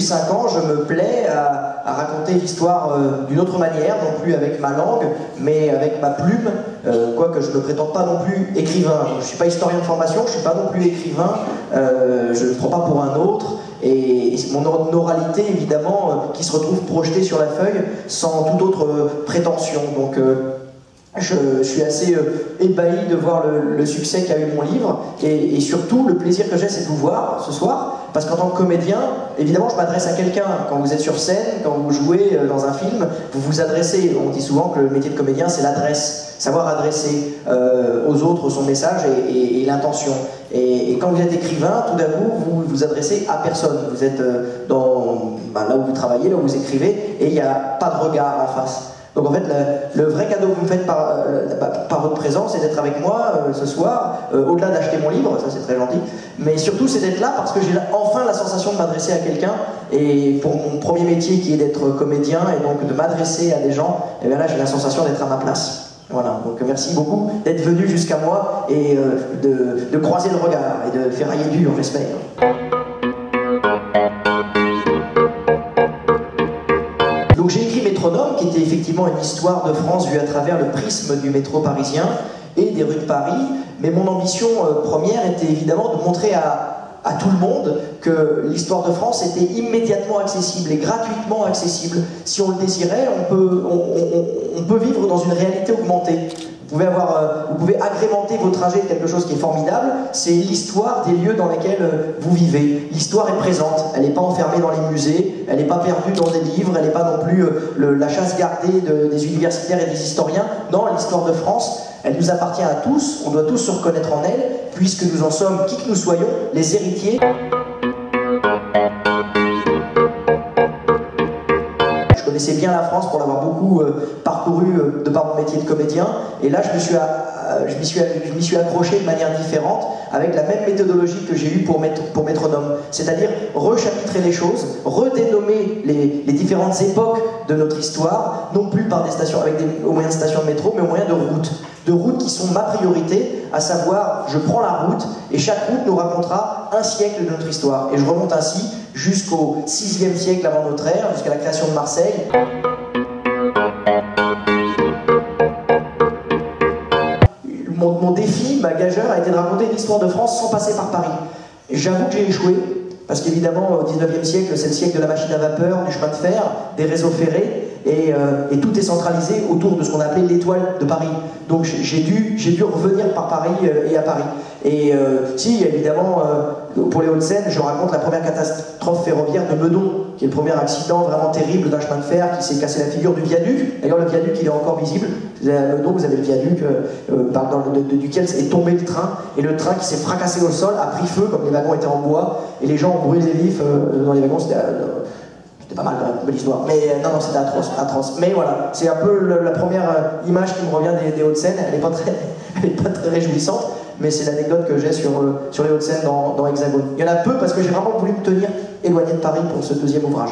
5 ans, je me plais à raconter l'histoire d'une autre manière, non plus avec ma langue, mais avec ma plume, quoique je ne me prétende pas non plus écrivain. Je ne suis pas historien de formation, je ne suis pas non plus écrivain, je ne me prends pas pour un autre, et mon oralité, évidemment, qui se retrouve projetée sur la feuille sans toute autre prétention. Donc, je suis assez ébahi de voir le succès qu'a eu mon livre, et surtout le plaisir que j'ai, c'est de vous voir ce soir, parce qu'en tant que comédien, évidemment je m'adresse à quelqu'un. Quand vous êtes sur scène, quand vous jouez dans un film, vous vous adressez. On dit souvent que le métier de comédien, c'est l'adresse, savoir adresser aux autres son message et l'intention. Et quand vous êtes écrivain, tout d'un coup, vous vous adressez à personne. Vous êtes là où vous travaillez, là où vous écrivez, et il n'y a pas de regard en face. Donc en fait, le vrai cadeau que vous me faites par votre présence, c'est d'être avec moi ce soir, au-delà d'acheter mon livre, ça c'est très gentil, mais surtout c'est d'être là parce que j'ai enfin la sensation de m'adresser à quelqu'un, et pour mon premier métier qui est d'être comédien, et donc de m'adresser à des gens, et bien là j'ai la sensation d'être à ma place. Voilà, donc merci beaucoup d'être venu jusqu'à moi, et de croiser le regard, et de ferrailler dur, j'espère. Donc j'ai écrit Métronome, qui était effectivement une histoire de France vue à travers le prisme du métro parisien et des rues de Paris, mais mon ambition première était évidemment de montrer à tout le monde que l'histoire de France était immédiatement accessible et gratuitement accessible. Si on le désirait, on peut vivre dans une réalité augmentée. Vous pouvez agrémenter vos trajets de quelque chose qui est formidable, c'est l'histoire des lieux dans lesquels vous vivez. L'histoire est présente, elle n'est pas enfermée dans les musées, elle n'est pas perdue dans des livres, elle n'est pas non plus la chasse gardée des universitaires et des historiens. Non, l'histoire de France, elle nous appartient à tous, on doit tous se reconnaître en elle, puisque nous en sommes, qui que nous soyons, les héritiers. Je connaissais bien la France pour l'avoir beaucoup parcouru de par mon métier de comédien, et là je m'y suis accroché de manière différente, avec la même méthodologie que j'ai eue pour Métronome, c'est-à-dire rechapitrer les choses, redénommer les différentes époques de notre histoire, non plus par des stations, au moyen de stations de métro, mais au moyen de routes qui sont ma priorité, à savoir, je prends la route, et chaque route nous racontera un siècle de notre histoire, et je remonte ainsi jusqu'au 6e siècle avant notre ère, jusqu'à la création de Marseille. Mon défi, ma gageure, a été de raconter une histoire de France sans passer par Paris. J'avoue que j'ai échoué, parce qu'évidemment, au 19e siècle, c'est le siècle de la machine à vapeur, du chemin de fer, des réseaux ferrés, et tout est centralisé autour de ce qu'on appelait l'étoile de Paris. Donc j'ai dû revenir par Paris et à Paris. Et si, évidemment, pour les Hauts-de-Seine, je raconte la première catastrophe ferroviaire de Meudon, qui est le premier accident vraiment terrible d'un chemin de fer qui s'est cassé la figure du viaduc. D'ailleurs, le viaduc, il est encore visible. À Meudon, vous avez le viaduc duquel est tombé le train, et le train qui s'est fracassé au sol a pris feu, comme les wagons étaient en bois, et les gens ont brûlé vifs dans les wagons. C'était pas mal quand même, belle histoire. Mais non, c'était atroce. Mais voilà, c'est un peu la première image qui me revient des Hauts-de-Seine. Elle n'est pas très réjouissante, mais c'est l'anecdote que j'ai sur les Hauts-de-Seine dans Hexagone. Il y en a peu parce que j'ai vraiment voulu me tenir éloigné de Paris pour ce deuxième ouvrage.